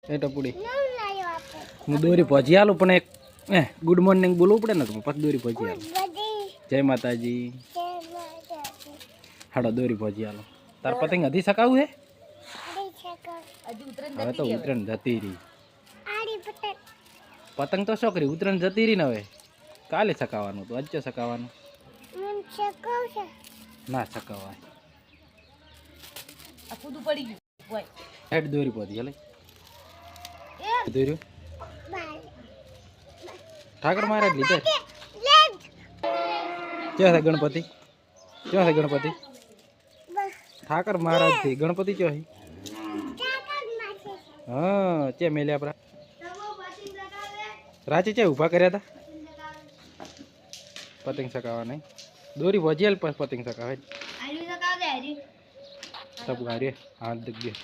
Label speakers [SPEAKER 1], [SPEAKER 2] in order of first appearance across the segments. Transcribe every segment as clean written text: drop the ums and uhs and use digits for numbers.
[SPEAKER 1] એ ટપુડી હું દોરી પહોંચી આલું પણ એક ગુડ મોર્નિંગ બોલવું પડે ને તો પછી દોરી પહોંચી આલું. જય માતાજી. હાડો દોરી પહોંચી આલો. તાર પતંગ હજી સકાવું હે? હવે તો ઉતરણ જતી રહી. પતંગ તો શું કરી ઉતરણ જતી રહી ને હવે કાલે સકાવાનું તો આજે સકાવાનું ના સકાવાય. હેડ દોરી પહોંચી હાલે દોર્યું ઠાકર મહારાજ લીધે ક્યાં છે ગણપતિ? ક્યાં છે ગણપતિ? ઠાકર મહારાજ થી ગણપતિ ક્યાં છે? હા ચે મેલ્યા આપડા રાચે ચે ઉભા કર્યા હતા પતંગ સકાવા નહીં દોરી વજેલ પર પતંગ સકાવે તબ ગાડી હાથ દગ ગયો.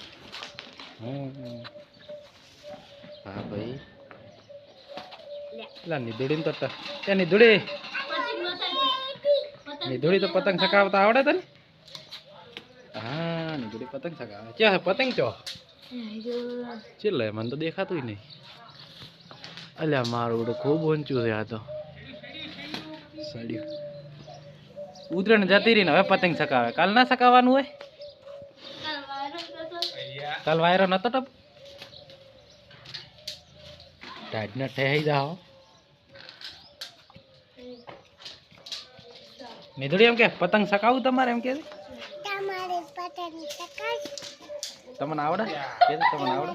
[SPEAKER 1] હા ભાઈ લા નિધોડી ને તો ત્યાં નિધોડી તો પતંગ સકાવતા આવડે તને? હા નિધોડી પતંગ સકાવે. ક્યાં પતંગ ચો ચેલે મને તો દેખાતું નહીં. અલ્યા મારું બધું ખૂબ ઊંચું છે આ તો સડ્યું. ઉતરણ જતી રહી ને હવે પતંગ સકાવે. કાલ ના સકાવાનું હોય? કાલ વાયરો નતો ટપ ટાઈટ ના ઠેહી જાઓ. નિધોડી એમ કે પતંગ સકાવું તમારે એમ કે તમને આવડે કે તમને આવડે?